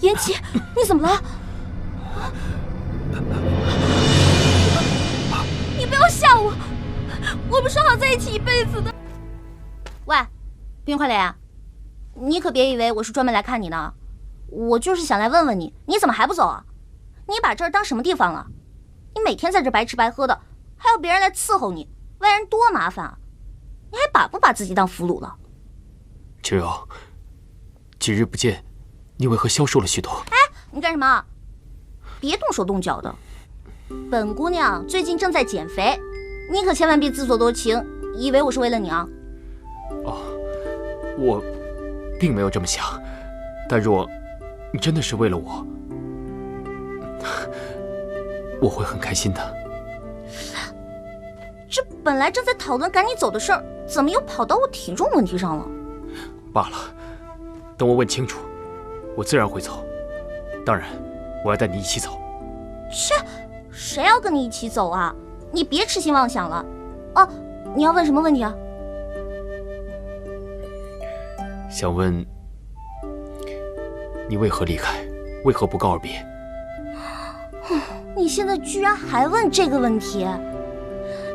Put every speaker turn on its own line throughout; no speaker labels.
言齐，你怎么了？你不要吓我，我们说好在一起一辈子的。喂，冰块莲，你可别以为我是专门来看你的，我就是想来问问你，你怎么还不走啊？你把这儿当什么地方了？你每天在这白吃白喝的，还要别人来伺候你，为人多麻烦啊！你还把不把自己当俘虏了？
秋瑶，几日不见，你为何消瘦了许多？
哎，你干什么？别动手动脚的。本姑娘最近正在减肥，你可千万别自作多情，以为我是为了你啊！
哦，我并没有这么想，但若你真的是为了我，我会很开心的。
这本来正在讨论赶你走的事儿，怎么又跑到我体重问题上了？
罢了，等我问清楚，我自然会走。当然，我要带你一起走。
谁要跟你一起走啊？你别痴心妄想了。哦，你要问什么问题啊？
想问你为何离开，为何不告而别？
你现在居然还问这个问题？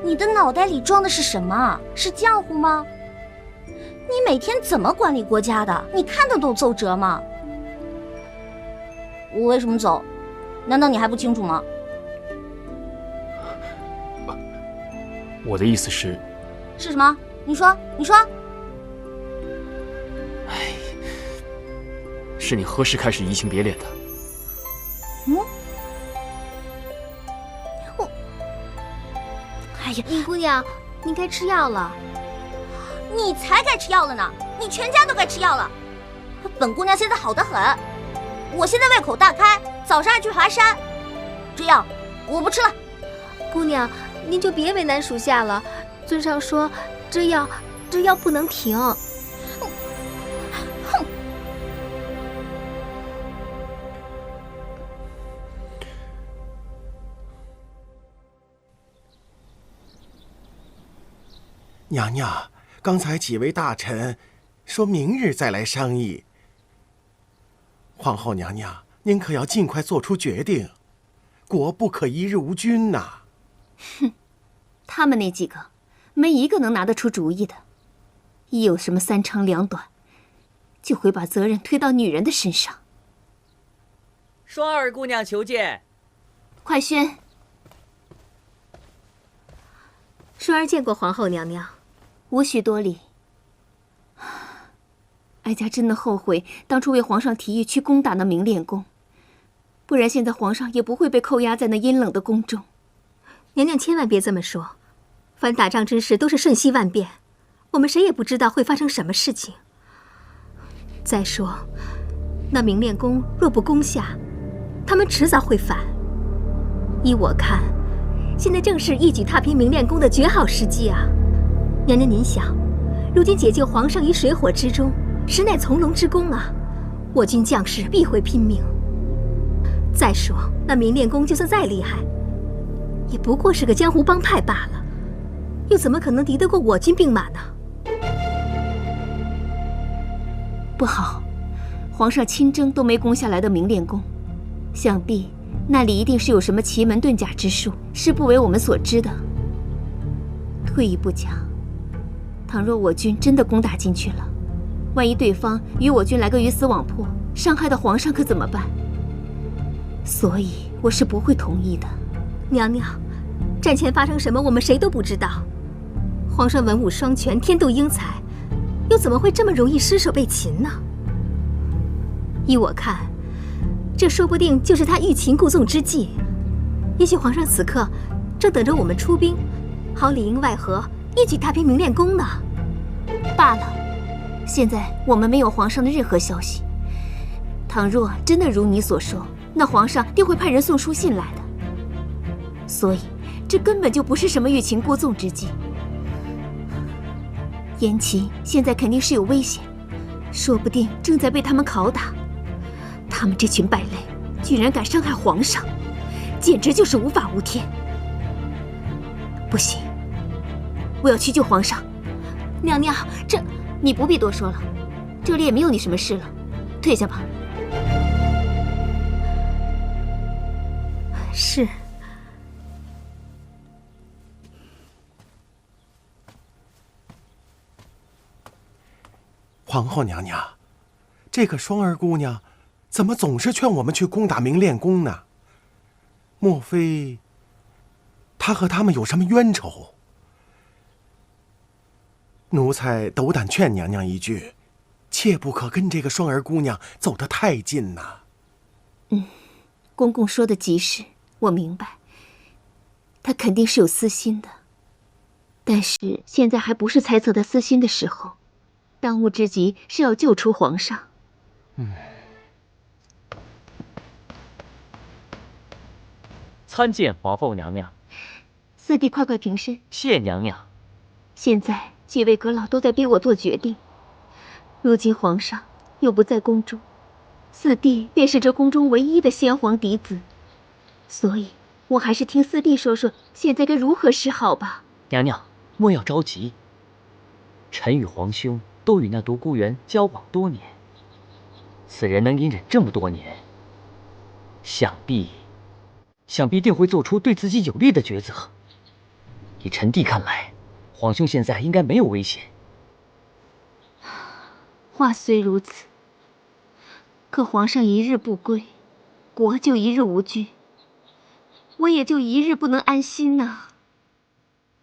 你的脑袋里装的是什么？是浆糊吗？你每天怎么管理国家的？你看得懂奏折吗？我为什么走？难道你还不清楚吗？
我的意思是
什么？你说。
哎，是你何时开始移情别恋的？
哎呀，
林姑娘，你该吃药了。
你才该吃药了呢！你全家都该吃药了。本姑娘现在好得很，我现在胃口大开，早上还去爬山。这药我不吃了。
姑娘，您就别为难属下了。尊上说，这药不能停。
哼！
娘娘，刚才几位大臣说明日再来商议。皇后娘娘，您可要尽快做出决定，国不可一日无君呐！
哼，他们那几个，没一个能拿得出主意的。一有什么三长两短，就会把责任推到女人的身上。
双儿姑娘求见。
快宣。
双儿见过皇后娘娘。
无需多礼。哀家真的后悔当初为皇上提议去攻打那明炼宫，不然现在皇上也不会被扣押在那阴冷的宫中。
娘娘千万别这么说，凡打仗之事都是瞬息万变，我们谁也不知道会发生什么事情。再说，那明炼宫若不攻下，他们迟早会反。依我看，现在正是一举踏平明炼宫的绝好时机啊！娘娘您想，如今解救皇上于水火之中，实乃从龙之功啊！我军将士必会拼命。再说，那明炼宫就算再厉害，也不过是个江湖帮派罢了，又怎么可能敌得过我军兵马呢？
不好，皇上亲征都没攻下来的明炼宫，想必那里一定是有什么奇门遁甲之术，是不为我们所知的。退一步讲，倘若我军真的攻打进去了，万一对方与我军来个鱼死网破，伤害到皇上可怎么办？所以我是不会同意的。
娘娘，战前发生什么我们谁都不知道。皇上文武双全，天妒英才，又怎么会这么容易失手被擒呢？依我看，这说不定就是他欲擒故纵之计。也许皇上此刻正等着我们出兵，好里应外合，一举踏平明炼宫呢。
罢了，现在我们没有皇上的任何消息。倘若真的如你所说，那皇上定会派人送书信来的。所以，这根本就不是什么欲擒故纵之计。颜齐现在肯定是有危险，说不定正在被他们拷打。他们这群败类，居然敢伤害皇上，简直就是无法无天。不行，我要去救皇上。
娘娘，这
你不必多说了，这里也没有你什么事了，退下吧。
是。
皇后娘娘，这个双儿姑娘怎么总是劝我们去攻打明炼宫呢？莫非她和他们有什么冤仇？奴才斗胆劝娘娘一句，切不可跟这个双儿姑娘走得太近呐。
公公说的极是，我明白，他肯定是有私心的。但是现在还不是猜测他私心的时候，当务之急是要救出皇上。
参见皇后娘娘。
四弟，快快平身。
谢娘娘。
现在几位阁老都在逼我做决定，如今皇上又不在宫中，四弟便是这宫中唯一的先皇嫡子，所以我还是听四弟说说现在该如何是好吧。
娘娘，莫要着急。臣与皇兄都与那独孤园交往多年，此人能隐忍这么多年，想必定会做出对自己有利的抉择。以臣弟看来，皇兄现在应该没有危险。
话虽如此，可皇上一日不归，国就一日无君，我也就一日不能安心呐。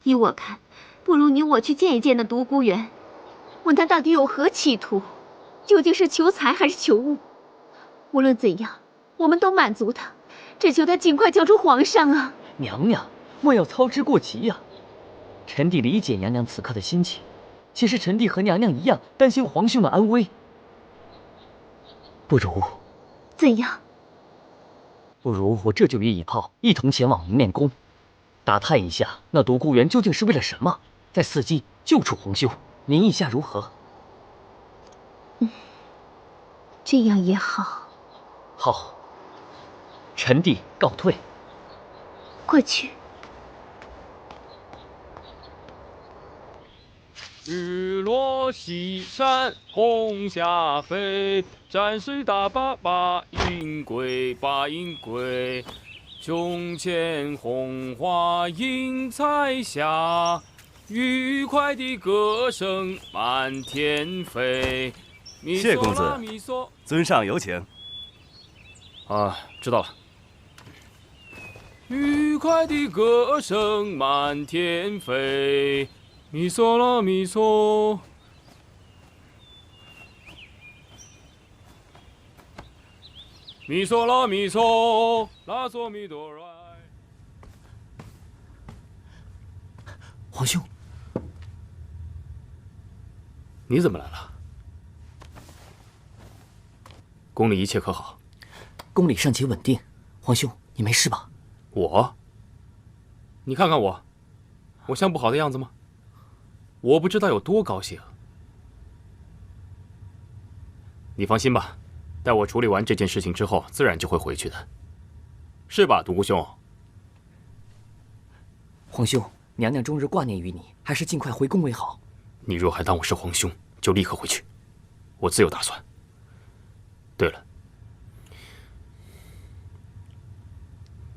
依我看，不如你我去见一见那独孤园，问他到底有何企图，究竟是求财还是求物？无论怎样，我们都满足他，只求他尽快救出皇上啊！
娘娘，莫要操之过急呀。臣弟理解娘娘此刻的心情，其实臣弟和娘娘一样担心皇兄的安危。不如
怎样？
不如我这就与尹浩一同前往明炼宫，打探一下那独孤园究竟是为了什么，再伺机救出皇兄。您意下如何？
这样也好。
好，臣弟告退。
快去。
日落西山红霞飞，战水大坝把银归，把银归。胸前红花映彩霞，愉快的歌声满天飞。
谢公子，尊上有请。
啊，知道了。
愉快的歌声满天飞，咪嗦啦咪嗦，咪嗦啦咪嗦，啦嗦咪哆来。
皇兄，你怎么来了？宫里一切可好？
宫里尚且稳定，皇兄，你没事吧？
我？你看看我，我像不好的样子吗？我不知道有多高兴。你放心吧，待我处理完这件事情之后，自然就会回去的，是吧，独孤兄？
皇兄，娘娘终日挂念于你，还是尽快回宫为好。
你若还当我是皇兄，就立刻回去，我自有打算。对了，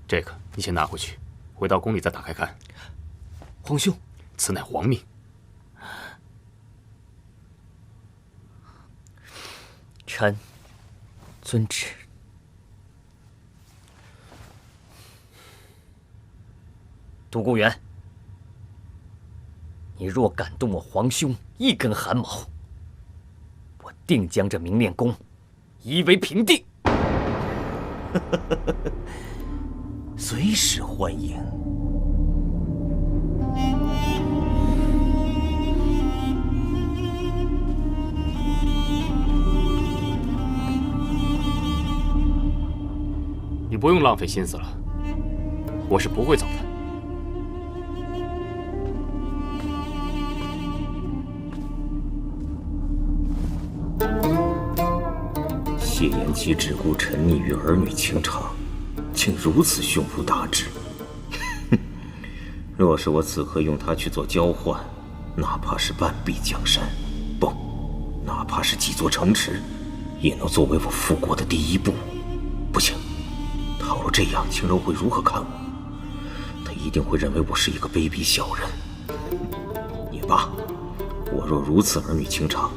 这个你先拿回去，回到宫里再打开看。
皇兄，
此乃皇命。
臣遵旨。独孤园，你若敢动我皇兄一根汗毛，我定将这明炼宫夷为平地。
随时欢迎。
你不用浪费心思了，我是不会走的。
谢延琪只顾沉溺于儿女情长，竟如此胸无大志。若是我此刻用他去做交换，哪怕是半壁江山，不，哪怕是几座城池，也能作为我复国的第一步。不行，倘若这样，青柔会如何看我？她一定会认为我是一个卑鄙小人。也罢，我若如此儿女情长，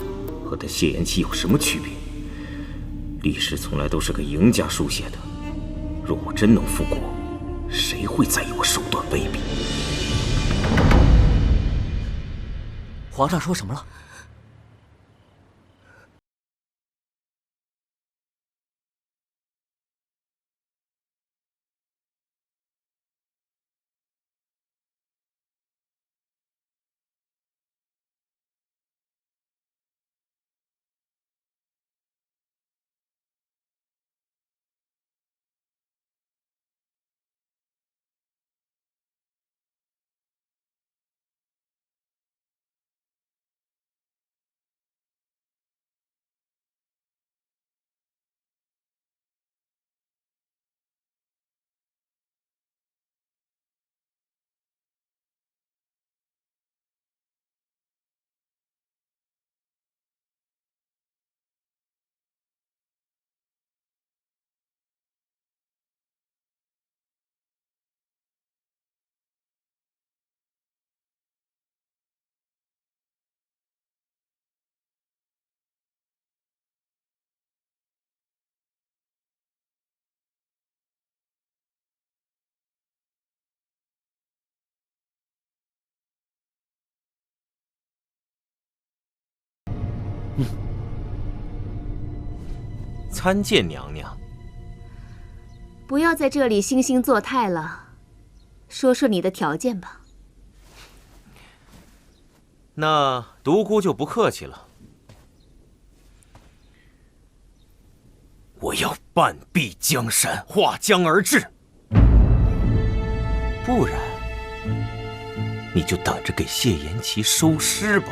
和他谢延期有什么区别？历史从来都是给赢家书写的。若我真能复国，谁会在意我手段卑鄙？
皇上说什么了？
参见娘娘。
不要在这里惺惺作态了，说说你的条件吧。
那独孤就不客气了，我要半壁江山，划江而治。不然，你就等着给谢延期收尸吧。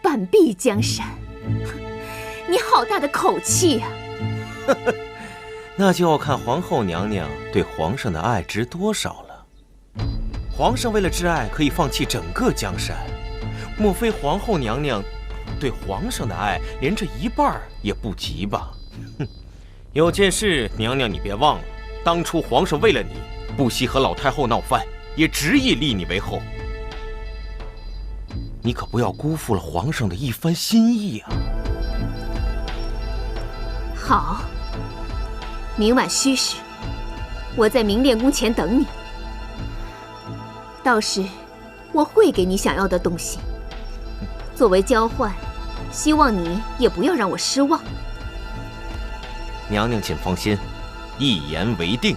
半壁江山，你好大的口气呀！
那就要看皇后娘娘对皇上的爱值多少了。皇上为了挚爱可以放弃整个江山，莫非皇后娘娘对皇上的爱连这一半也不及吧？哼！有件事，娘娘你别忘了，当初皇上为了你，不惜和老太后闹翻，也执意立你为后。你可不要辜负了皇上的一番心意啊！
好，明晚戌时，我在明炼宫前等你。到时，我会给你想要的东西，作为交换，希望你也不要让我失望。
娘娘请放心，一言为定。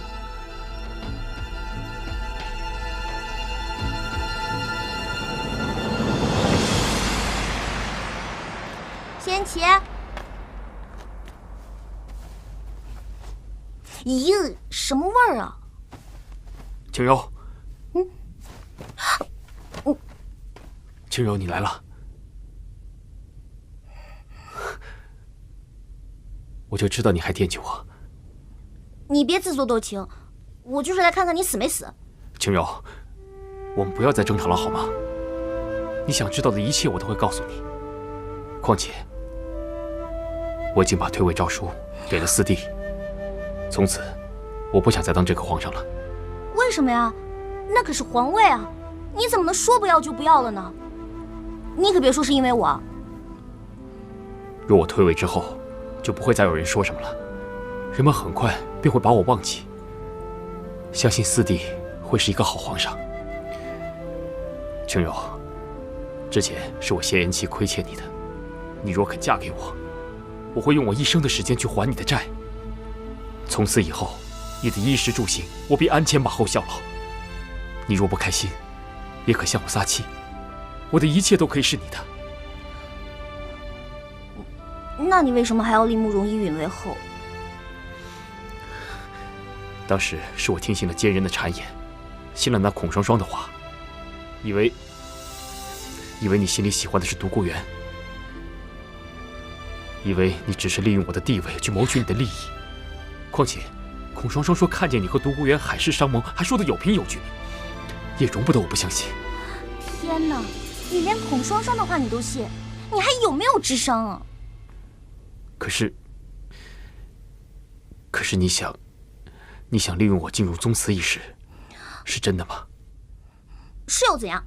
谢延期，咦，什么味儿啊？
青柔，青柔，你来了。我就知道你还惦记我。
你别自作多情，我就是来看看你死没死。
青柔，我们不要再争吵了好吗？你想知道的一切我都会告诉你。况且，我已经把退位诏书给了四弟，从此我不想再当这个皇上了。
为什么呀？那可是皇位啊！你怎么能说不要就不要了呢？你可别说是因为我。
若我退位之后，就不会再有人说什么了，人们很快便会把我忘记。相信四弟会是一个好皇上。青柔，之前是我谢延期亏欠你的，你若肯嫁给我，我会用我一生的时间去还你的债。从此以后，你的衣食住行，我必鞍前马后效劳。你若不开心，也可向我撒气，我的一切都可以是你的。
那你为什么还要立慕容依允为后？
当时是我听信了奸人的谗言，信了那孔双双的话，以为你心里喜欢的是独孤元，以为你只是利用我的地位去谋取你的利益。况且，孔双双说看见你和独孤元海誓山盟，还说得有凭有据，也容不得我不相信。
天哪，你连孔双双的话你都信，你还有没有智商啊？
可是你想，你想利用我进入宗祠一事，是真的吗？
是又怎样？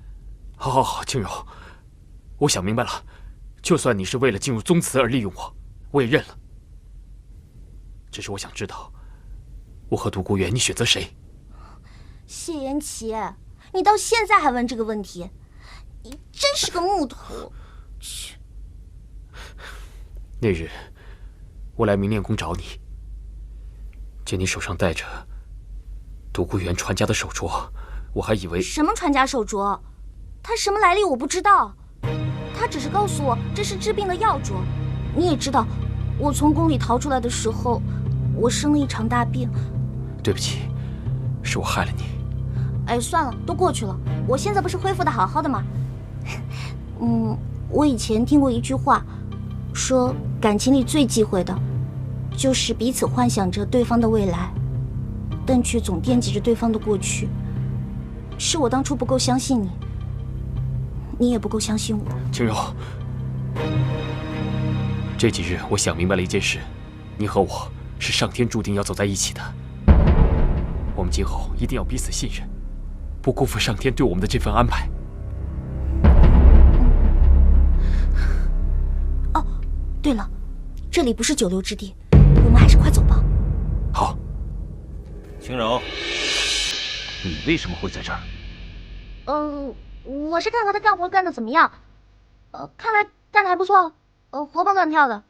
好，静柔，我想明白了。就算你是为了进入宗祠而利用我，我也认了。只是我想知道，我和独孤远，你选择谁？
谢延琪，你到现在还问这个问题，你真是个木头。去。
那日，我来明炼宫找你，见你手上戴着独孤远传家的手镯，我还以为
什么传家手镯？它什么来历我不知道，他只是告诉我这是治病的药镯。你也知道，我从宫里逃出来的时候，我生了一场大病。
对不起，是我害了你。
哎，算了，都过去了。我现在不是恢复的好好的吗？我以前听过一句话，说感情里最忌讳的，就是彼此幻想着对方的未来，但却总惦记着对方的过去。是我当初不够相信你，你也不够相信我。
静柔，这几日我想明白了一件事，你和我是上天注定要走在一起的。我们今后一定要彼此信任，不辜负上天对我们的这份安排。
哦，对了，这里不是久留之地，我们还是快走吧。
好。
青柔，你为什么会在这儿？
我是看他干活干得怎么样，看来干得还不错，活蹦乱跳的，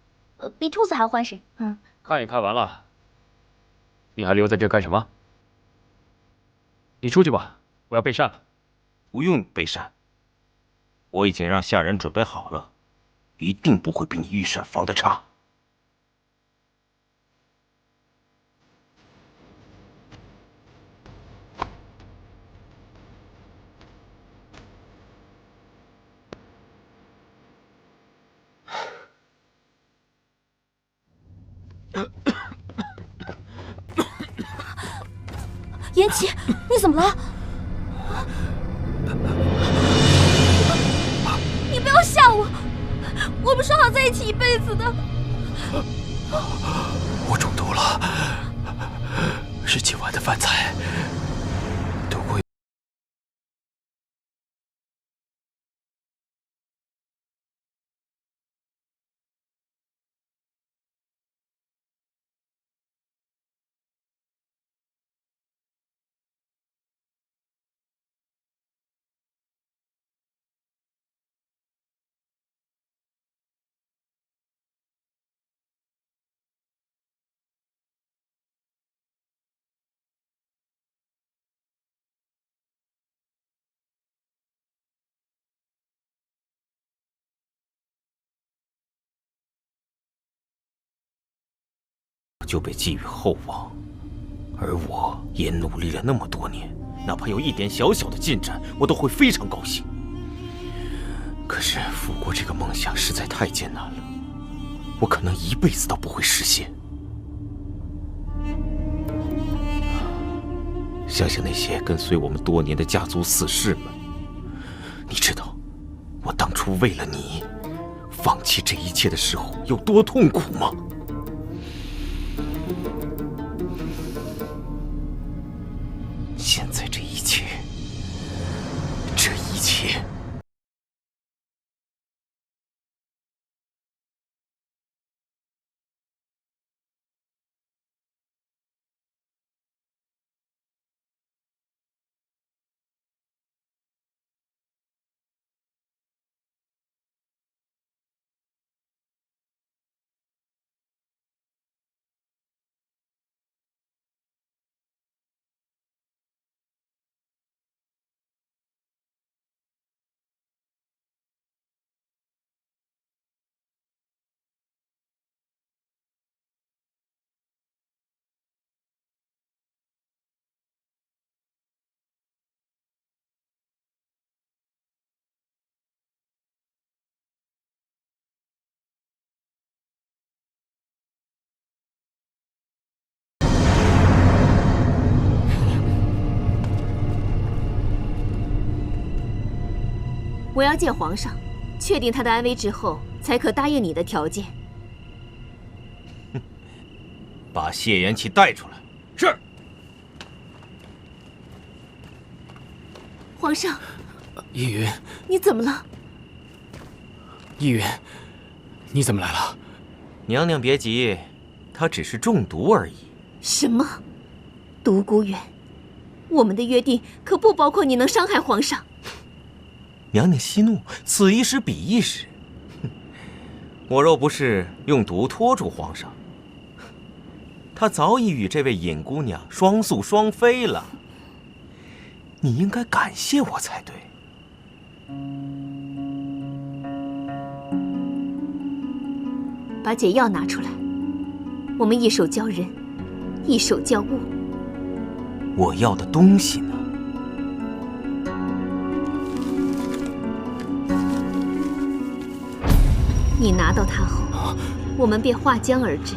比兔子还欢实。
看也看完了，你还留在这干什么？你出去吧，我要备膳了。
不用备膳，我已经让下人准备好了，一定不会比你御膳房的差。
延琪，你怎么了？你不要吓我，我们说好在一起一辈子的。
我中毒了，是今晚的饭菜。独孤远，
就被寄予厚望，而我也努力了那么多年，哪怕有一点小小的进展，我都会非常高兴。可是复国这个梦想实在太艰难了，我可能一辈子都不会实现。想想那些跟随我们多年的家族四世们，你知道我当初为了你放弃这一切的时候有多痛苦吗？现在这一切，
我要见皇上，确定他的安危之后，才可答应你的条件。
把谢延琪带出来。是。
皇上，
依云，
你怎么了？
依云，你怎么来了？
娘娘别急，她只是中毒而已。
什么？独孤远，我们的约定可不包括你能伤害皇上。
娘娘息怒，此一时彼一时。我若不是用毒拖住皇上，他早已与这位尹姑娘双宿双飞了。你应该感谢我才对。
把解药拿出来，我们一手教人，一手教物。
我要的东西呢？
你拿到它后，我们便划江而治。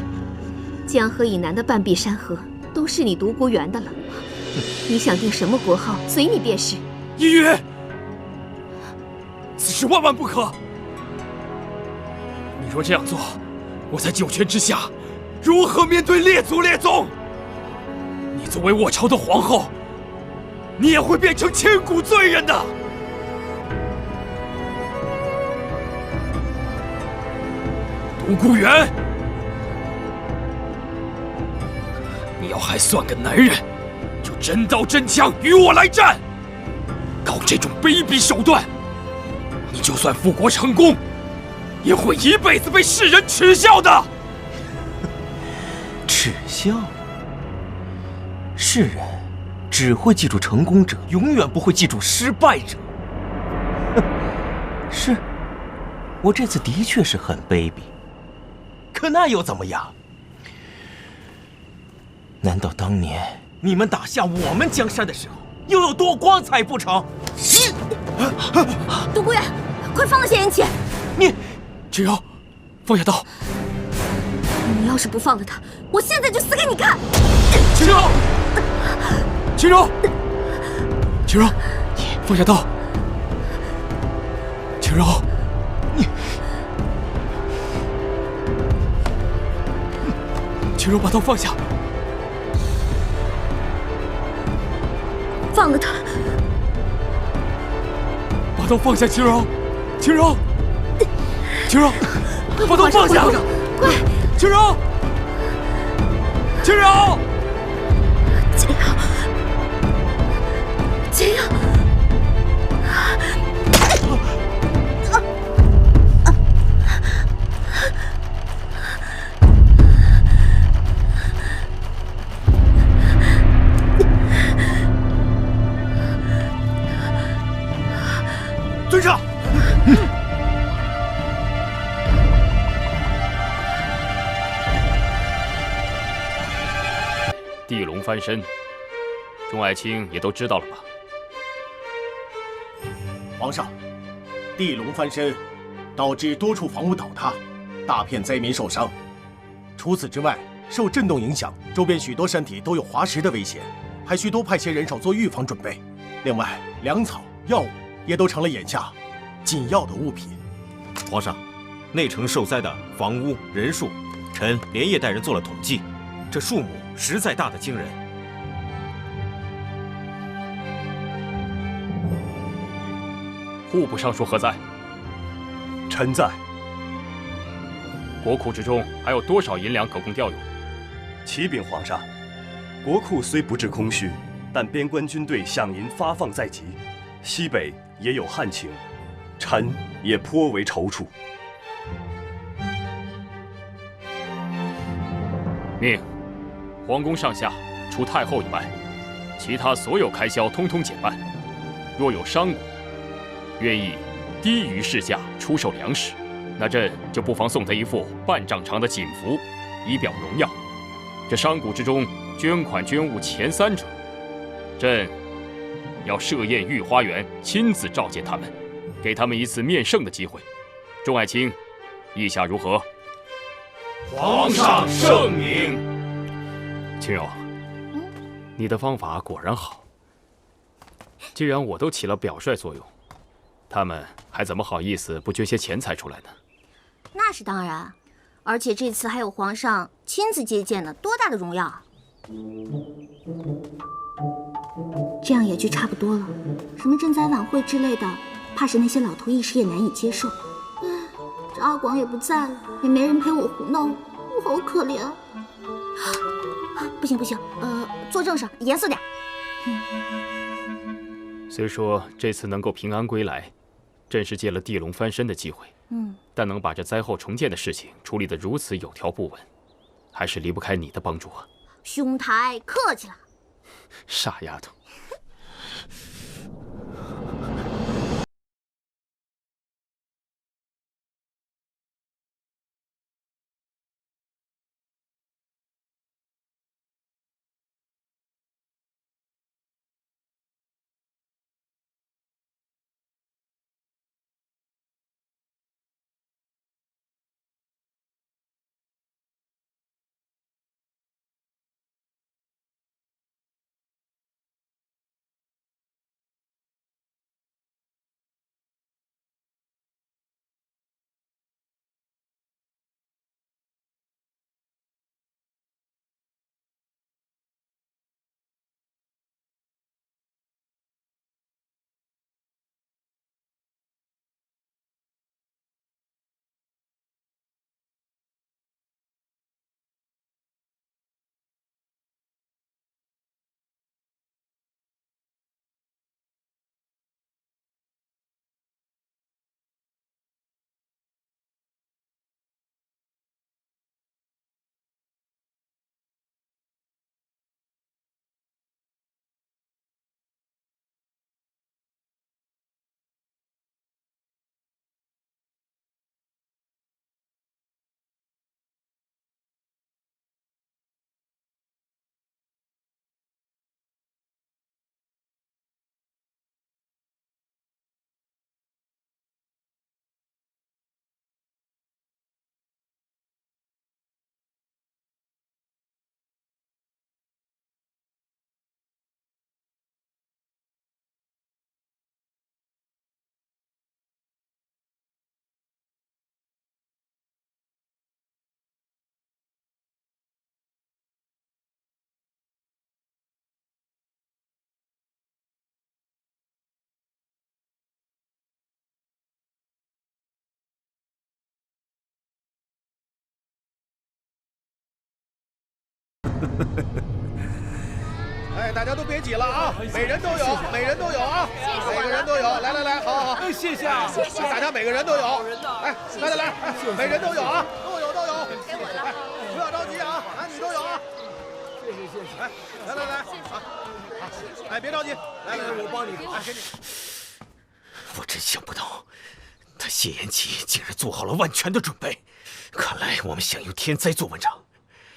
江河以南的半壁山河都是你独孤园的了。你想定什么国号，随你便是。
依云，此事万万不可！你若这样做，我在九泉之下，如何面对列祖列宗？你作为我朝的皇后，你也会变成千古罪人的。独孤园，你要还算个男人，就真刀真枪与我来战！搞这种卑鄙手段，你就算复国成功，也会一辈子被世人耻笑的。
耻笑？世人只会记住成功者，永远不会记住失败者。是，我这次的确是很卑鄙。可那又怎么样？难道当年你们打下我们江山的时候，又有多光彩不成？
独孤远，快放了谢延启！
你，
芷柔，放下刀！
你要是不放了他，我现在就死给你看！
芷柔，芷柔，芷柔，放下刀！芷柔，你。芷柔，把刀放下！
放了他！
把刀放下，芷柔！芷柔！芷柔，把刀放下！
快！
芷柔！芷柔！
解药！解药！
遵上。地龙翻身，众爱卿也都知道了吧？
皇上，地龙翻身，导致多处房屋倒塌，大片灾民受伤。除此之外，受震动影响，周边许多山体都有滑石的危险，还需多派些人手做预防准备。另外，粮草、药物也都成了眼下紧要的物品。
皇上，内城受灾的房屋人数，臣连夜带人做了统计，这数目实在大得惊人。
户部尚书何在？
臣在。
国库之中还有多少银两可供调用？
启禀皇上，国库虽不致空虚，但边关军队饷银发放在即，西北也有旱情，臣也颇为踌躇。
命皇宫上下除太后以外，其他所有开销通通减半。若有商贾愿意低于市价出售粮食，那朕就不妨送他一副半丈长的锦服，以表荣耀。这商贾之中捐款捐物前3者，朕要设宴御花园，亲自召见他们，给他们一次面圣的机会。众爱卿，意下如何？
皇上圣明。
青柔，你的方法果然好。既然我都起了表率作用，他们还怎么好意思不捐些钱财出来呢？
那是当然，而且这次还有皇上亲自接见呢，多大的荣耀啊！这样也也就差不多了。什么赈灾晚会之类的，怕是那些老头一时也难以接受。这阿广也不在了，也没人陪我胡闹，我好可怜。不行不行，做正事，严肃点。
虽说这次能够平安归来，朕是借了地龙翻身的机会，但能把这灾后重建的事情处理得如此有条不紊，还是离不开你的帮助啊。
兄台客气了。
傻丫头。
哎，大家都别挤了啊！每人都有，每人都有啊！每个人都有，来来来，好好，谢谢啊，谢谢，大家每个人都有，哎，来，每人都有啊，都有，给我了，不要着急啊，男女都有啊，谢谢，哎，来，好，哎，别着急，来，我帮你，来，给你。
我真想不到，他谢延齐竟然做好了万全的准备，看来我们想用天灾做文章，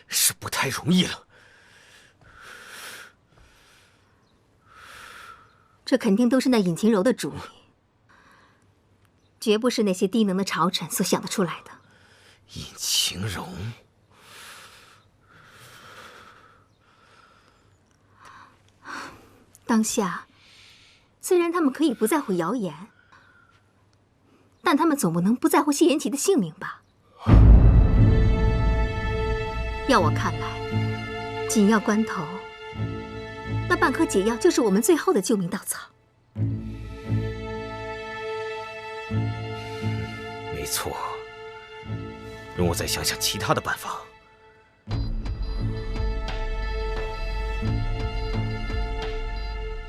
是不太容易了。
这肯定都是那尹晴柔的主意，绝不是那些低能的朝臣所想得出来的。
尹晴柔，
当下虽然他们可以不在乎谣言，但他们总不能不在乎谢延齐的性命吧？要我看来，紧要关头，那半颗解药就是我们最后的救命稻草。
没错，容我再想想其他的办法。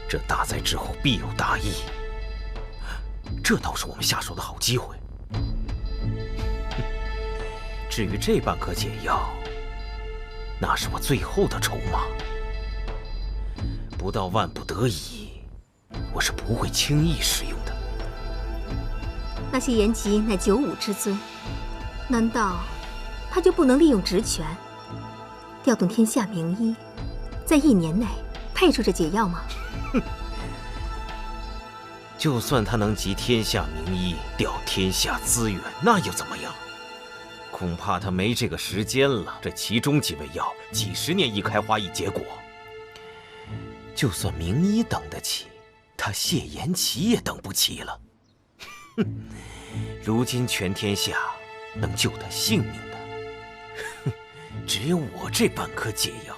这大灾之后必有大疫，这倒是我们下手的好机会。至于这半颗解药，那是我最后的筹码。不到万不得已，我是不会轻易使用的。
那谢延齐乃95之尊，难道他就不能利用职权，调动天下名医，在1年内配出这解药吗？
哼！就算他能集天下名医，调天下资源，那又怎么样？恐怕他没这个时间了。这其中几味药，几十年一开花一结果。就算名医等得起，他谢延齐也等不起了。哼！如今全天下能救他性命的，哼，只有我这半颗解药。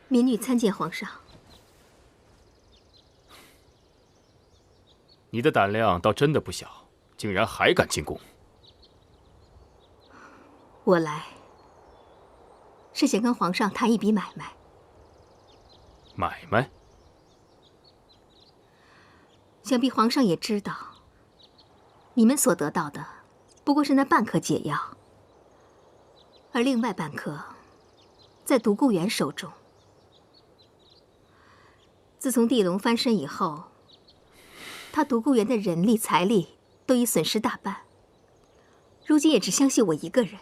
民女参见皇上。
你的胆量倒真的不小，竟然还敢进宫。
我来是想跟皇上谈一笔买卖。
买卖？
想必皇上也知道，你们所得到的不过是那半颗解药，而另外半颗在独孤远手中。自从地龙翻身以后，他独孤园的人力财力都已损失大半，如今也只相信我一个人，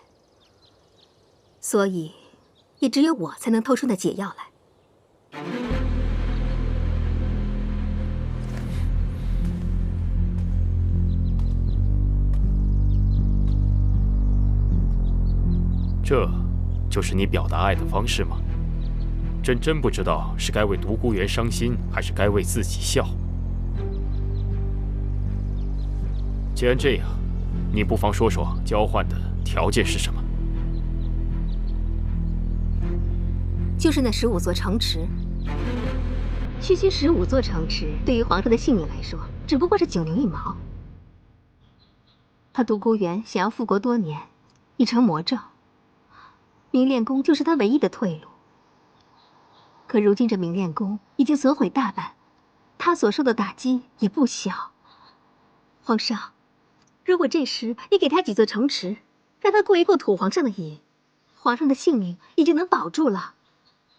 所以也只有我才能偷出那解药来。
这就是你表达爱的方式吗？真不知道是该为独孤园伤心，还是该为自己笑。既然这样，你不妨说说交换的条件是什么？
就是那15座城池。区区15座城池，对于皇上的性命来说，只不过是9牛1毛。他独孤园想要复国多年，已成魔咒。明炼宫就是他唯一的退路。可如今这明炼宫已经损毁大半，他所受的打击也不小。皇上，如果这时你给他几座城池，让他过一过土皇上的瘾，皇上的性命已经能保住了，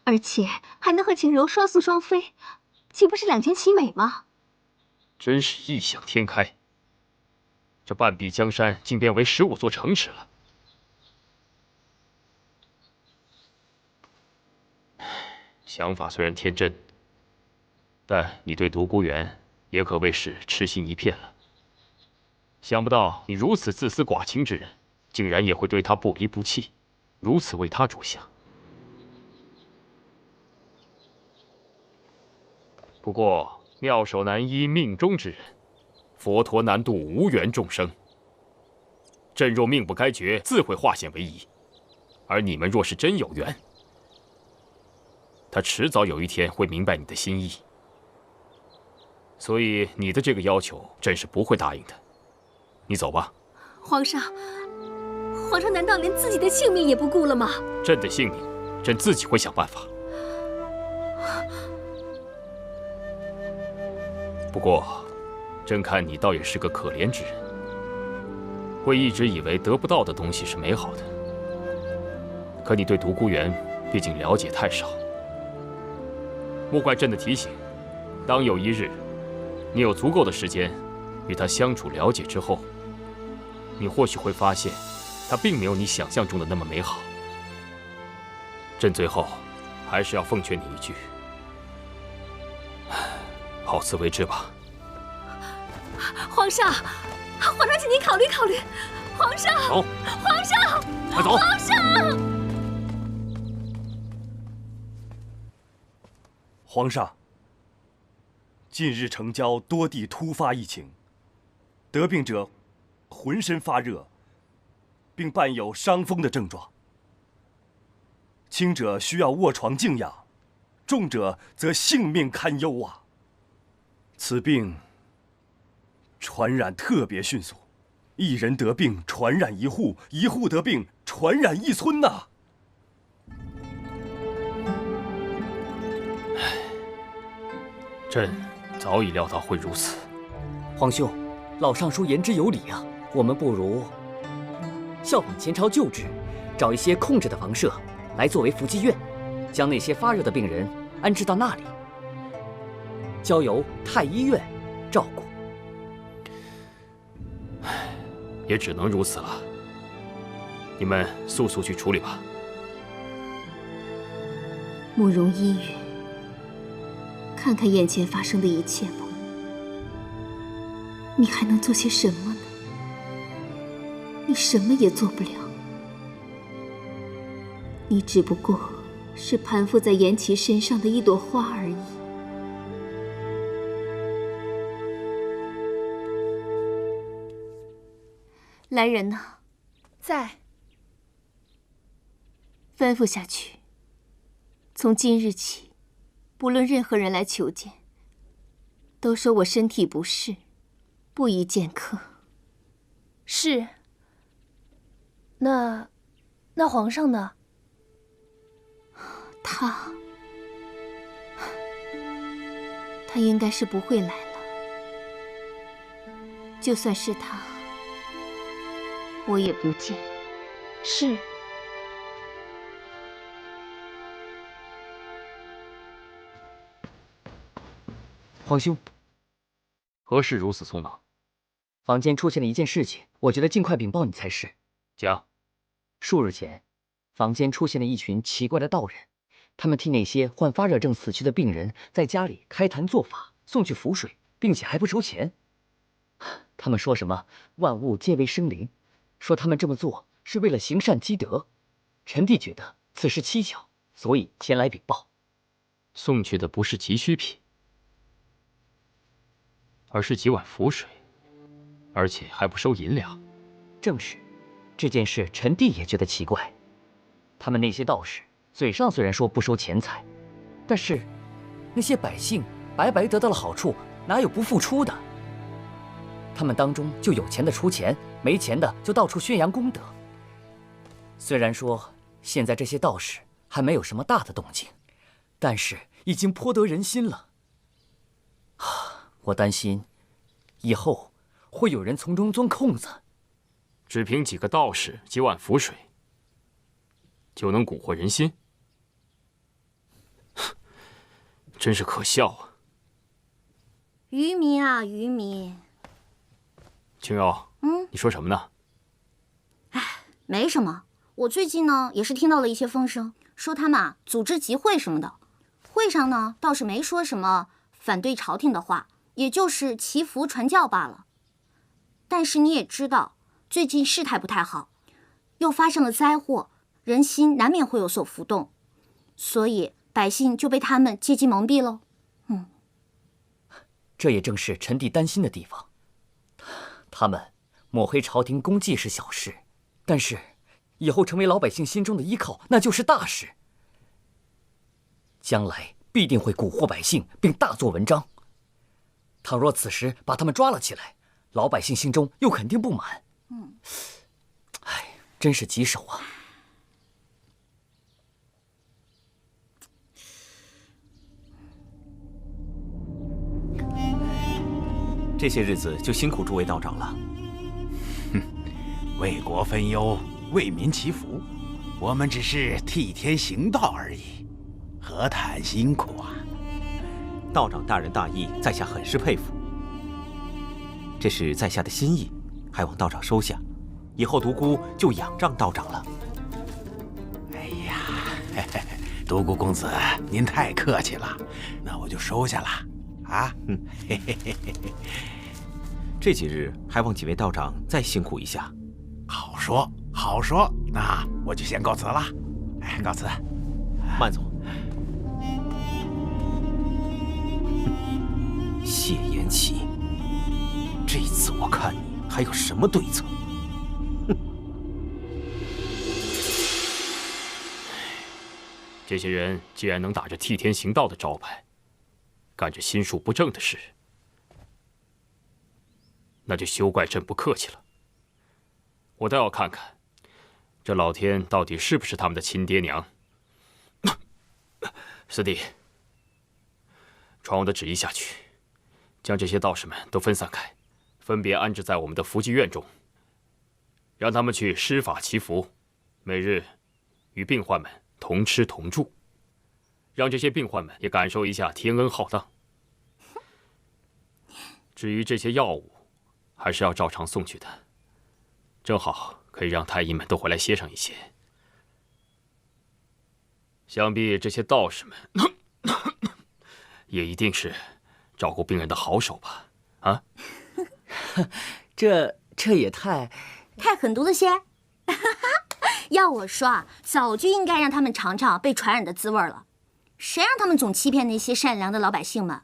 而且还能和晴柔双宿双飞，岂不是两全其美吗？
真是异想天开，这半壁江山竟变为15座城池了。想法虽然天真，但你对独孤园也可谓是痴心一片了。想不到你如此自私寡情之人，竟然也会对他不离不弃，如此为他着想。不过妙手难医命中之人，佛陀难渡无缘众生。朕若命不该绝，自会化险为夷；而你们若是真有缘，他迟早有一天会明白你的心意，所以你的这个要求，朕是不会答应的。你走吧。
皇上，皇上难道连自己的性命也不顾了吗？
朕的性命，朕自己会想办法。不过，朕看你倒也是个可怜之人，会一直以为得不到的东西是美好的。可你对独孤园毕竟了解太少。莫怪朕的提醒，当有一日，你有足够的时间与他相处了解之后，你或许会发现，他并没有你想象中的那么美好。朕最后还是要奉劝你一句，好自为之吧。
皇上，皇上，请您考虑考虑。皇上，
走，
皇上，
快走，
皇上。
皇上，近日城郊多地突发疫情，得病者浑身发热，并伴有伤风的症状。轻者需要卧床静养，重者则性命堪忧啊！此病传染特别迅速，一人得病传染一户，一户得病传染一村呐！
朕早已料到会如此。
皇兄，老尚书言之有理啊，我们不如效仿前朝旧制，找一些空着的房舍来作为伏击院，将那些发热的病人安置到那里，交由太医院照顾。
也只能如此了。你们速速去处理吧。
慕容依雨，看看眼前发生的一切吧，你还能做些什么呢？你什么也做不了，你只不过是攀附在颜齐身上的一朵花而已。来人呐！
在。
吩咐下去，从今日起，不论任何人来求见，都说我身体不适，不宜见客。
是。那皇上呢？
他应该是不会来了。就算是他，我也不见。
是。
皇兄，
何事如此匆忙？
坊间出现了一件事情，我觉得尽快禀报你才是。
讲。
数日前，坊间出现了一群奇怪的道人，他们替那些患发热症死去的病人在家里开坛做法，送去符水，并且还不收钱。他们说什么万物皆为生灵，说他们这么做是为了行善积德。臣弟觉得此事蹊跷，所以前来禀报。
送去的不是急需品，而是几碗符水，而且还不收银两。
正是，这件事臣弟也觉得奇怪。他们那些道士嘴上虽然说不收钱财，但是那些百姓白白得到了好处，哪有不付出的？他们当中就有钱的出钱，没钱的就到处宣扬功德。虽然说现在这些道士还没有什么大的动静，但是已经颇得人心了。我担心以后会有人从中钻空子。
只凭几个道士、几碗符水，就能蛊惑人心，真是可笑啊！
愚民啊，愚民！
青瑶，你说什么呢？
没什么，我最近呢也是听到了一些风声，说他们组织集会什么的，会上呢倒是没说什么反对朝廷的话，也就是祈福传教罢了。但是你也知道，最近事态不太好，又发生了灾祸，人心难免会有所浮动，所以百姓就被他们借机蒙蔽喽。
这也正是臣弟担心的地方。他们抹黑朝廷功绩是小事，但是以后成为老百姓心中的依靠，那就是大事。将来必定会蛊惑百姓，并大做文章。倘若此时把他们抓了起来，老百姓心中又肯定不满。真是棘手啊！
这些日子就辛苦诸位道长了。
为国分忧，为民祈福，我们只是替天行道而已，何谈辛苦啊？
道长大仁大义，在下很是佩服。这是在下的心意，还望道长收下。以后独孤就仰仗道长了。
哎呀，独孤公子，您太客气了，那我就收下了。
这几日还望几位道长再辛苦一下。
好说好说，那我就先告辞了。告辞。
慢走。谢延齐，这次我看你还有什么对策？
这些人既然能打着替天行道的招牌，干着心术不正的事，那就休怪朕不客气了。我倒要看看，这老天到底是不是他们的亲爹娘。四弟，传我的旨意下去，将这些道士们都分散开，分别安置在我们的福济院中，让他们去施法祈福，每日与病患们同吃同住，让这些病患们也感受一下天恩浩荡。至于这些药物，还是要照常送去的，正好可以让太医们都回来歇上一些。想必这些道士们也一定是照顾病人的好手吧？啊？
这也太
狠毒的些。要我说啊，早就应该让他们尝尝被传染的滋味了。谁让他们总欺骗那些善良的老百姓们？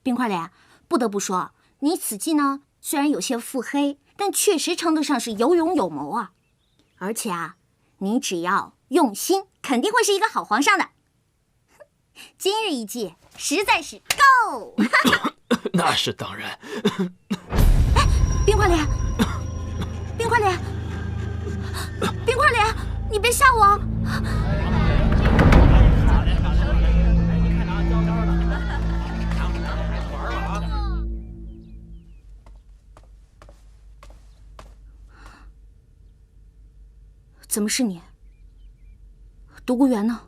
冰块脸，不得不说，你此计呢，虽然有些腹黑，但确实称得上是有勇有谋啊。而且啊，你只要用心，肯定会是一个好皇上的。今日一计，实在是够！
那是当然。
哎，冰块脸，冰块脸，冰块脸，你别吓我！怎么是你？独孤园呢？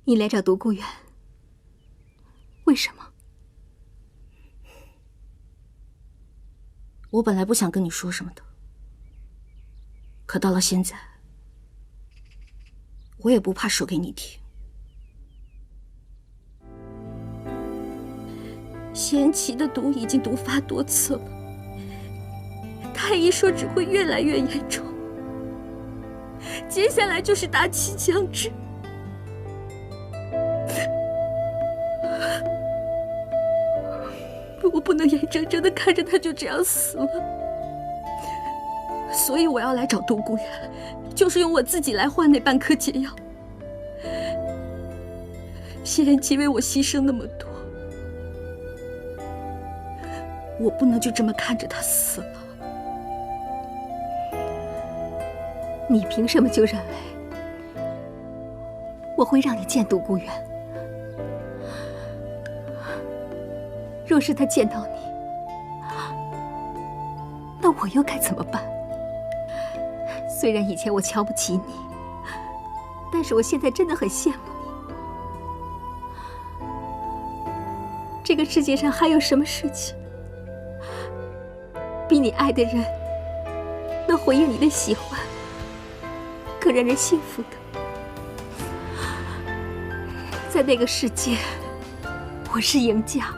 你来找独孤园，为什么？
我本来不想跟你说什么的，可到了现在，我也不怕说给你听。贤齐的毒已经毒发多次了，太医说只会越来越严重，接下来就是大器将至。我不能眼睁睁地看着他就这样死了，所以我要来找独孤园，就是用我自己来换那半颗解药。谢延琪为我牺牲那么多，我不能就这么看着他死了。
你凭什么就认为我会让你见独孤园？若是他见到你，那我又该怎么办？虽然以前我瞧不起你，但是我现在真的很羡慕你。这个世界上还有什么事情比你爱的人能回应你的喜欢更让人幸福的？在那个世界，我是赢家。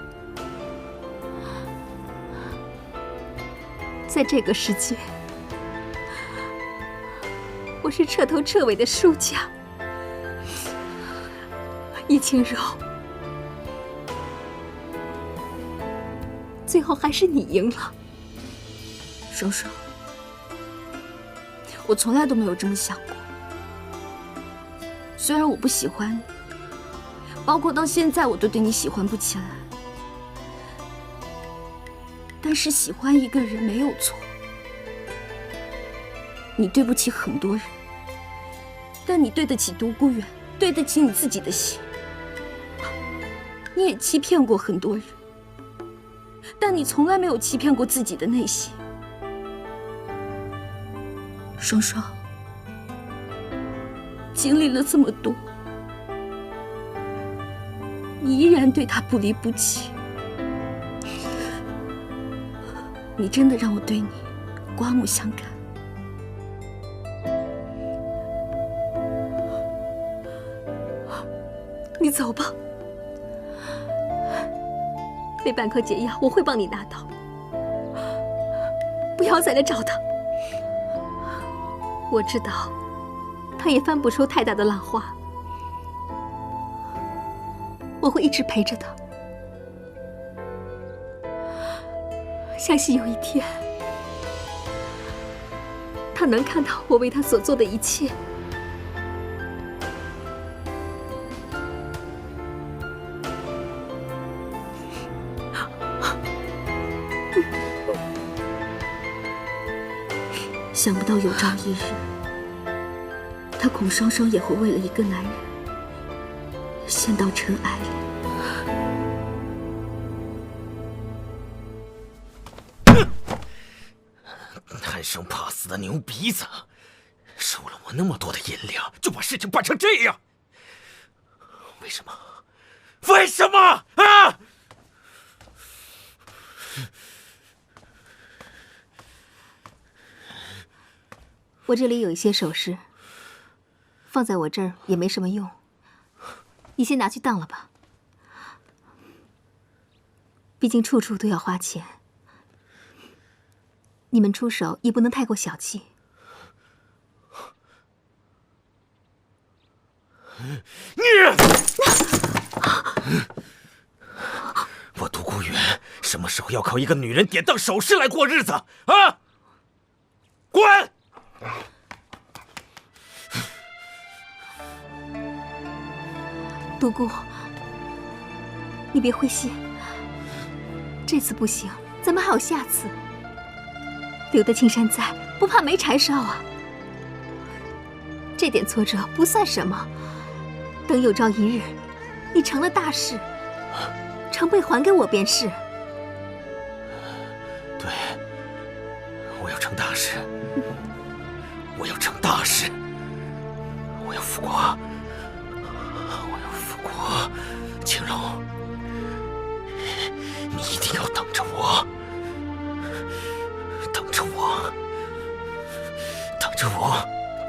在这个世界，我是彻头彻尾的输家。易清柔，最后还是你赢了。
双双，我从来都没有这么想过。虽然我不喜欢你，包括到现在我都对你喜欢不起来。但是喜欢一个人没有错，你对不起很多人，但你对得起独孤园，对得起你自己的心。你也欺骗过很多人，但你从来没有欺骗过自己的内心。双双，经历了这么多，你依然对他不离不弃。你真的让我对你刮目相看。
你走吧，那半颗解药我会帮你拿到，不要再来找他。我知道，他也翻不出太大的浪花，我会一直陪着他。相信有一天，他能看到我为他所做的一切。
想不到有朝一日，他孔双双也会为了一个男人陷到尘埃里。
贪生怕死的牛鼻子，收了我那么多的银两，就把事情办成这样，为什么？为什么啊？
我这里有一些首饰，放在我这儿也没什么用，你先拿去当了吧，毕竟处处都要花钱，你们出手也不能太过小气。
我独孤远什么时候要靠一个女人典当首饰来过日子啊？滚！
独孤，你别灰心，这次不行，咱们还有下次。留得青山在，不怕没柴烧啊。这点挫折不算什么，等有朝一日你成了大事，成倍还给我便是。
对，我要成大事，我要成大事，我要复国。青柔，你一定要等着我，等着我，等着我，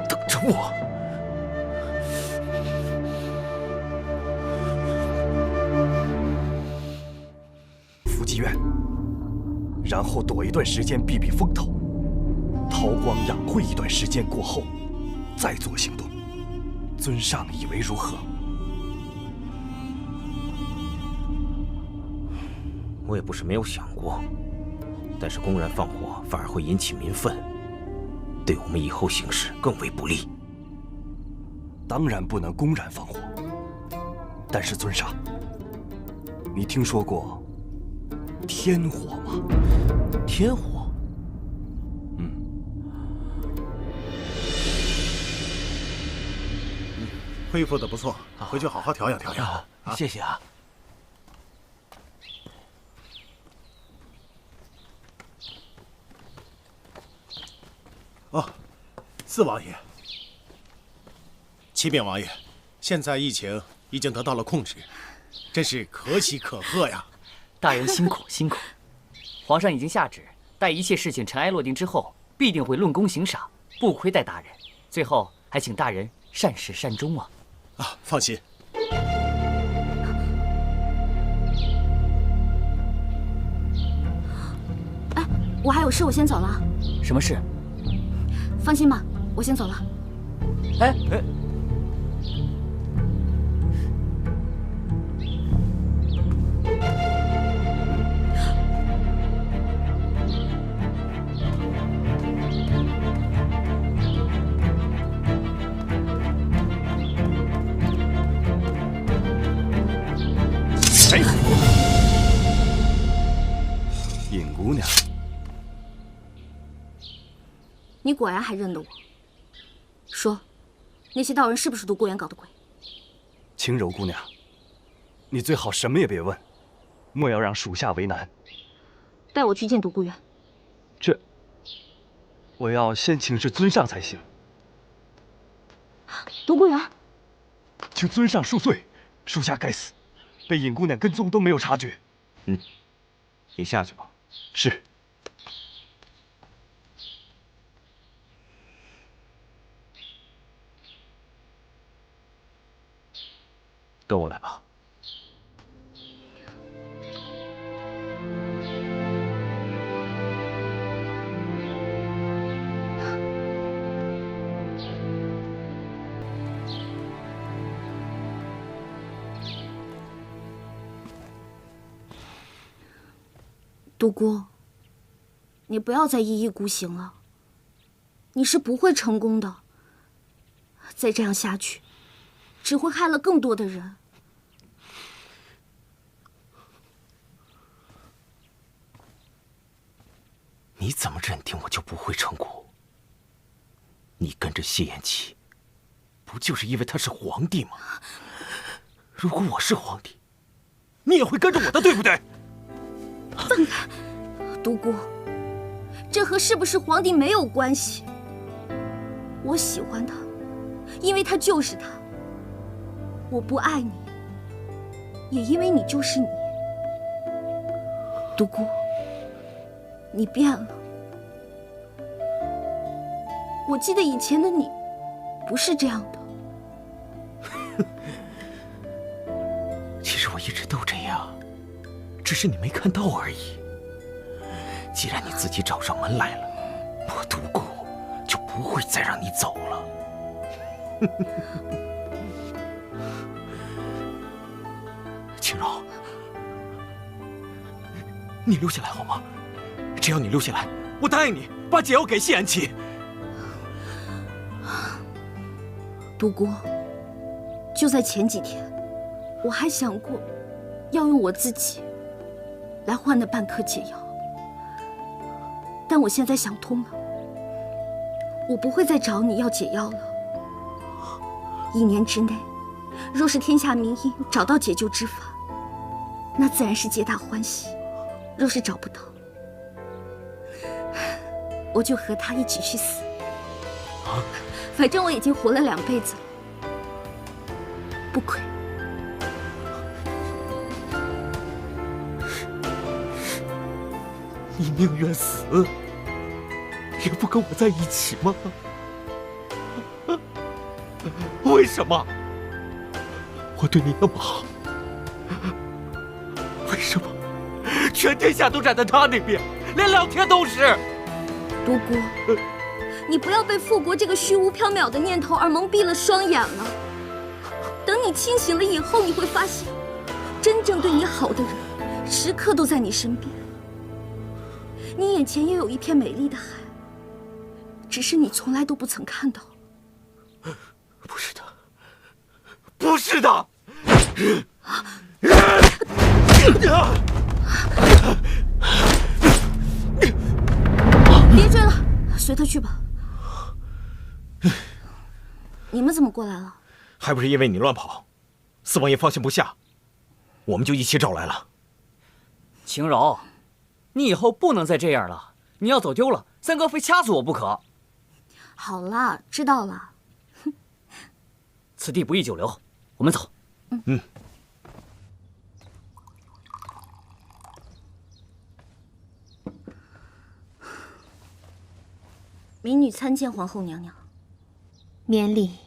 等着我。
伏击院，然后躲一段时间避避风头，韬光养晦一段时间过后，再做行动。尊上以为如何？
我也不是没有想过，但是公然放火反而会引起民愤，对我们以后行事更为不利。
当然不能公然放火，但是尊上，你听说过天火吗？
天火？
恢复的不错，回去好好调养调养。
谢谢啊。
哦，四王爷，启禀王爷，现在疫情已经得到了控制，真是可喜可贺呀！
大人辛苦辛苦，皇上已经下旨，待一切事情尘埃落定之后，必定会论功行赏，不亏待大人。最后还请大人善始善终啊！
啊，放心。
哎，我还有事，我先走了。
什么事？
放心吧，我先走了。
哎，
谁？尹姑娘。
你果然还认得我。说，那些道人是不是独孤远搞的鬼？
青柔姑娘，你最好什么也别问，莫要让属下为难。
带我去见独孤远。
这，我要先请示尊上才行。
独孤远，
请尊上恕罪，属下该死，被尹姑娘跟踪都没有察觉。
你下去吧。
是。
跟我来吧。
独孤，你不要再一意孤行了，你是不会成功的。再这样下去，只会害了更多的人。
你怎么认定我就不会成功？你跟着谢延琪，不就是因为他是皇帝吗？如果我是皇帝，你也会跟着我的，对不对？
放开，独孤，这和是不是皇帝没有关系。我喜欢他，因为他就是他。我不爱你，也因为你就是你。独孤，你变了。我记得以前的你，不是这样的。
只是你没看到而已。既然你自己找上门来了，我独孤就不会再让你走了。青柔，你留下来好吗？只要你留下来，我答应你把解药给谢安琪。
独孤，就在前几天，我还想过要用我自己来换那半颗解药，但我现在想通了，我不会再找你要解药了。1年之内，若是天下名医找到解救之法，那自然是皆大欢喜；若是找不到，我就和他一起去死。反正我已经活了2辈子了，不亏。
你宁愿死，也不跟我在一起吗？为什么？我对你那么好，为什么全天下都站在他那边，连老天都是？
独孤，你不要被复国这个虚无缥缈的念头而蒙蔽了双眼了。等你清醒了以后，你会发现，真正对你好的人，时刻都在你身边。你眼前也有一片美丽的海，只是你从来都不曾看到。
不是的，不是的！
别追了，随他去吧。你们怎么过来了？
还不是因为你乱跑，四王爷放心不下，我们就一起找来了。
晴柔，你以后不能再这样了，你要走丢了，三哥非掐死我不可。
好了，知道了。
此地不宜久留，我们走。
嗯。
民女参见皇后娘娘。
免礼。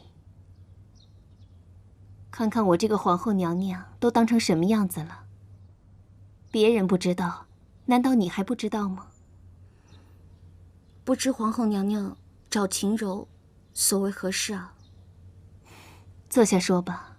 看看我这个皇后娘娘都当成什么样子了。别人不知道，难道你还不知道吗？
不知皇后娘娘找秦柔，所为何事啊？
坐下说吧。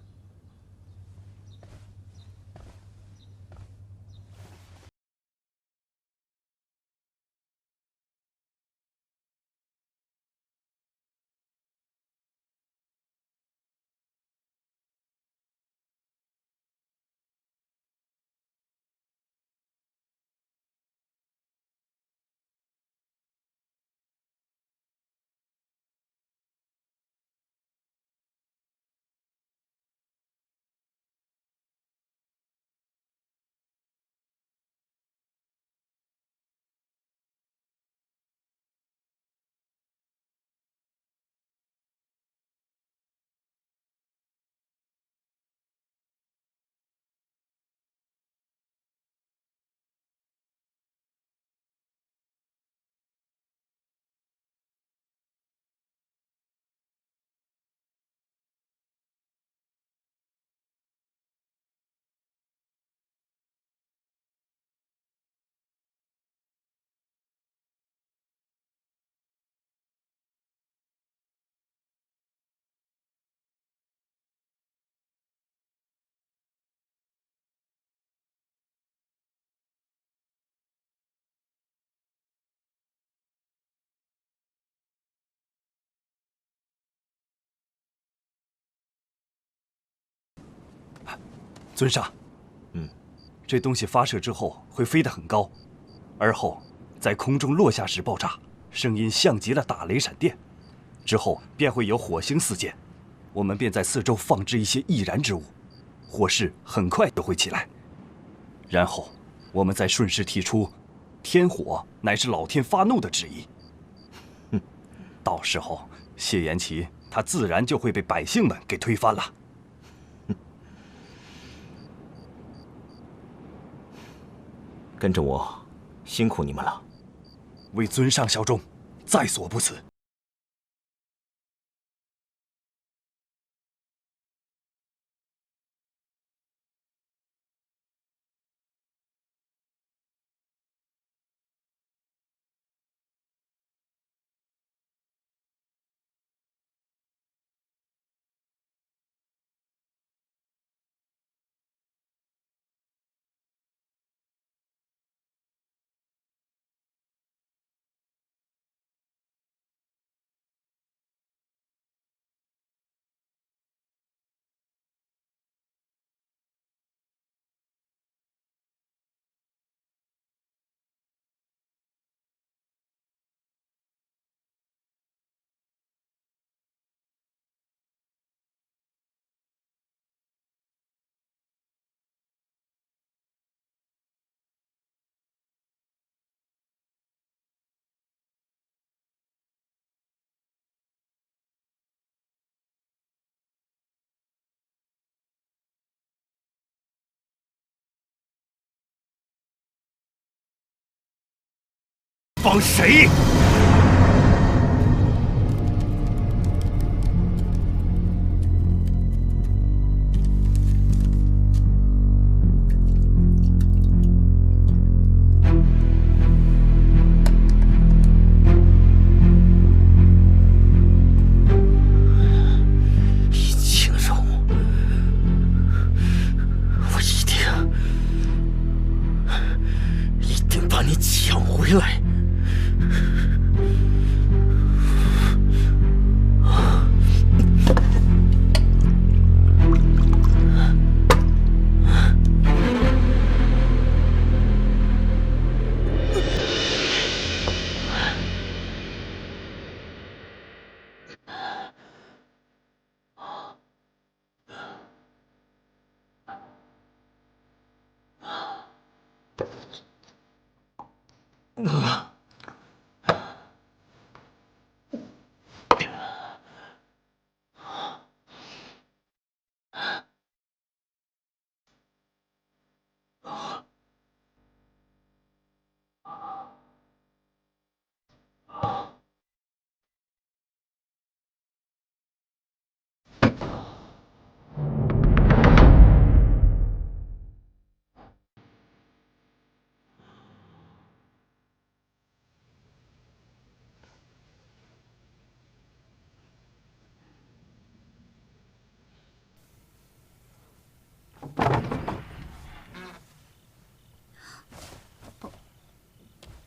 尊上，这东西发射之后会飞得很高，而后在空中落下时爆炸，声音像极了打雷闪电，之后便会有火星四溅，我们便在四周放置一些易燃之物，火势很快就会起来。然后我们再顺势提出，天火乃是老天发怒的旨意。到时候谢延齐他自然就会被百姓们给推翻了。
跟着我，辛苦你们了。
为尊上效忠，在所不辞。帮谁？
回来！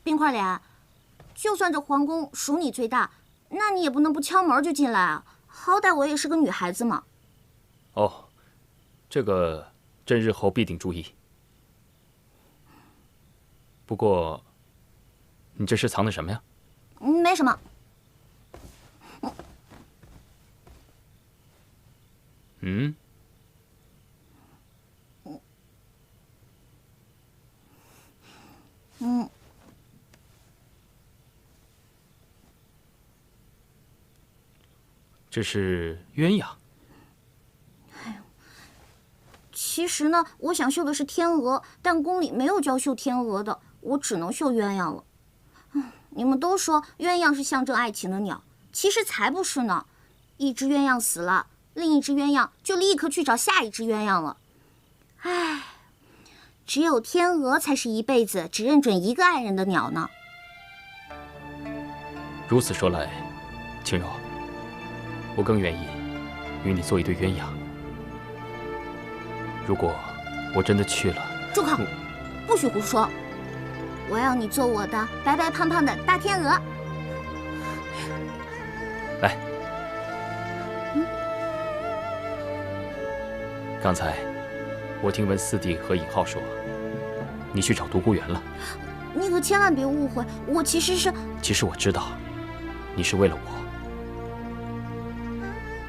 冰块脸，就算这皇宫属你最大，那你也不能不敲门就进来啊！好歹我也是个女孩子嘛。
哦，这个朕日后必定注意。不过，你这是藏的什么呀？
没什么。
嗯？这是鸳鸯。
其实呢，我想绣的是天鹅，但宫里没有教绣天鹅的，我只能绣鸳鸯了。你们都说鸳鸯是象征爱情的鸟，其实才不是呢。一只鸳鸯死了，另一只鸳鸯就立刻去找下一只鸳鸯了。唉，只有天鹅才是一辈子只认准一个爱人的鸟呢。
如此说来，青柔，我更愿意与你做一对鸳鸯。如果我真的去了，
住口！不许胡说！我要你做我的白白胖胖的大天鹅。
来，刚才我听闻四弟和尹浩说，你去找独孤园了。
你可千万别误会，我其实是……
其实我知道，你是为了我。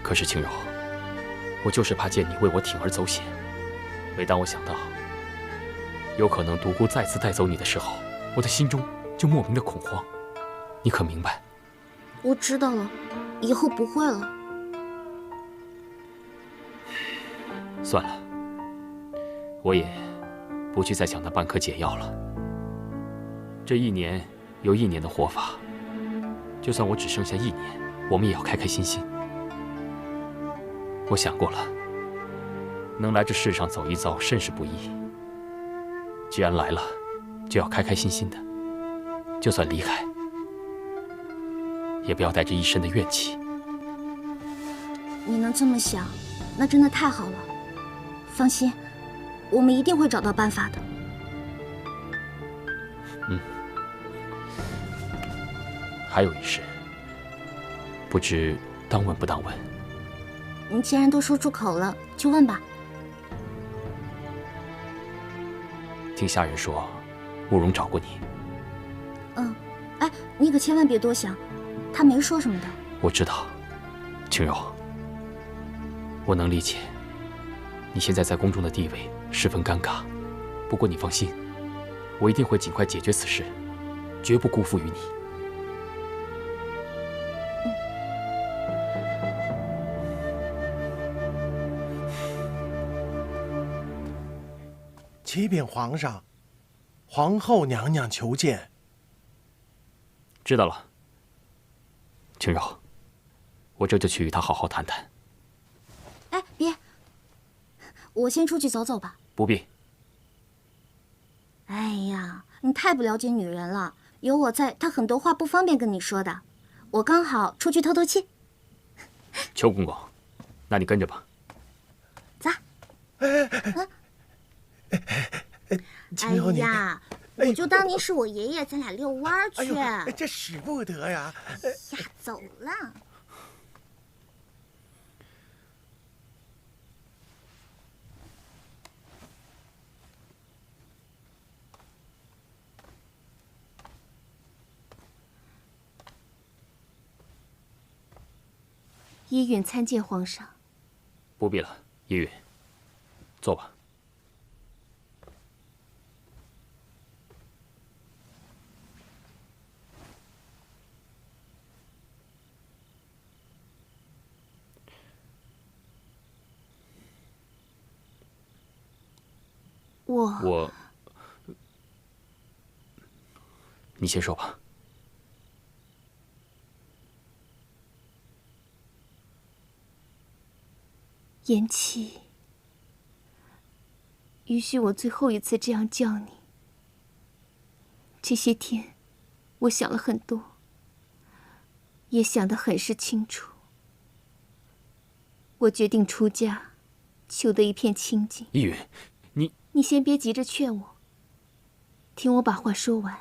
可是青柔，我就是怕见你为我铤而走险。每当我想到有可能独孤再次带走你的时候，我的心中就莫名的恐慌。你可明白？
我知道了，以后不会了。
算了，我也不去再想那半颗解药了。这一年有一年的活法，就算我只剩下1年，我们也要开开心心。我想过了，能来这世上走一遭，甚是不易。既然来了，就要开开心心的。就算离开，也不要带着一身的怨气。
你能这么想，那真的太好了。放心，我们一定会找到办法的。
还有一事，不知当问不当问？
你既然都说出口了，就问吧。
听下人说，慕容找过你。
哎，你可千万别多想，他没说什么的。
我知道，青柔，我能理解你现在在宫中的地位十分尴尬。不过你放心，我一定会尽快解决此事，绝不辜负于你。
启禀皇上，皇后娘娘求见。
知道了，青柔，我这就去与他好好谈谈。
哎，别，我先出去走走吧。
不必。
哎呀，你太不了解女人了，有我在，她很多话不方便跟你说的。我刚好出去透透气。
邱公公，那你跟着吧。
走。哎呀，我就当您是我爷爷，咱俩遛弯去。
哎呦，这使不得呀！
呀，走了。
依允参见皇上。
不必了，依允，坐吧。你先说吧。
言七，允许我最后一次这样叫你。这些天，我想了很多，也想得很是清楚。我决定出家，求得一片清净。
依允，
你先别急着劝我，听我把话说完。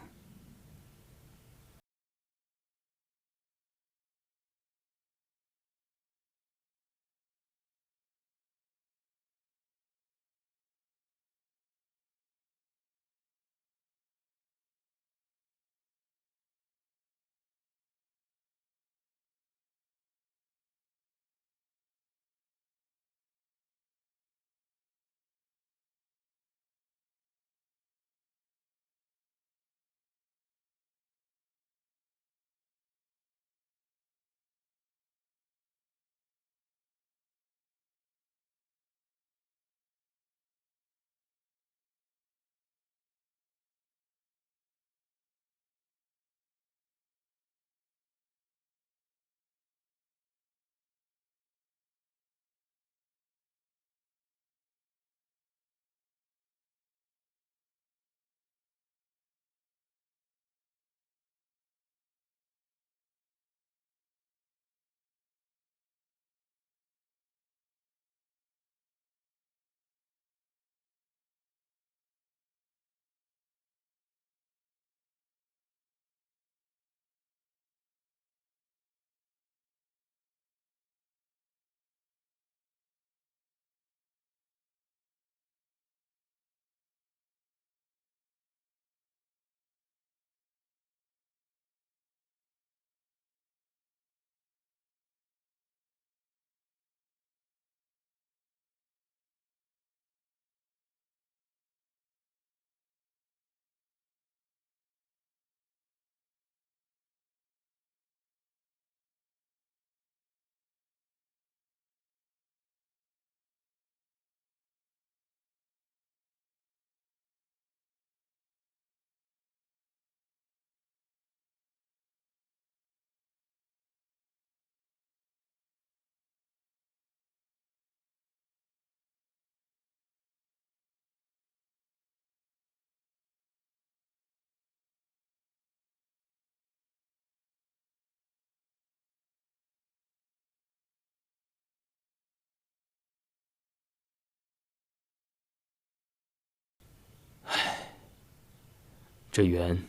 这缘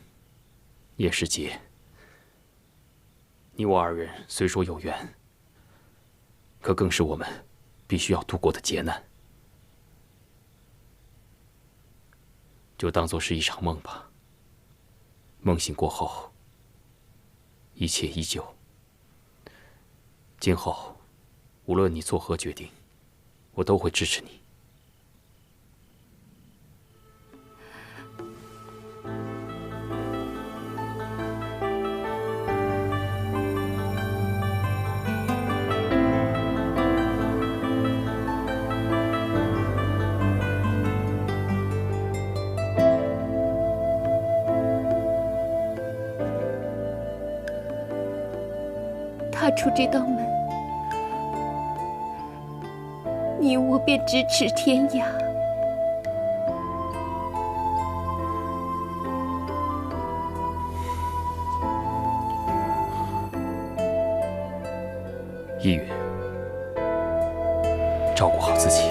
也是劫。你我二人虽说有缘，可更是我们必须要度过的劫难。就当作是一场梦吧。梦醒过后，一切依旧。今后，无论你作何决定，我都会支持你。
踏出这道门，你我便咫尺天涯。
依云，照顾好自己。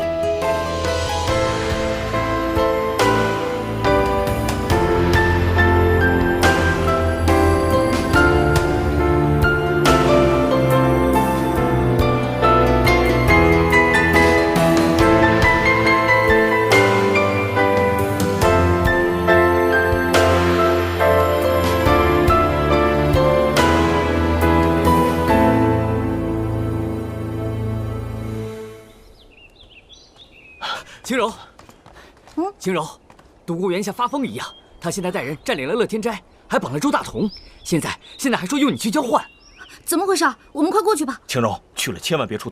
青柔，青柔，独孤元像发疯一样，他现在带人占领了乐天斋，还绑了周大同，现在还说用你去交换，
怎么回事？我们快过去吧。
青柔，去了千万别出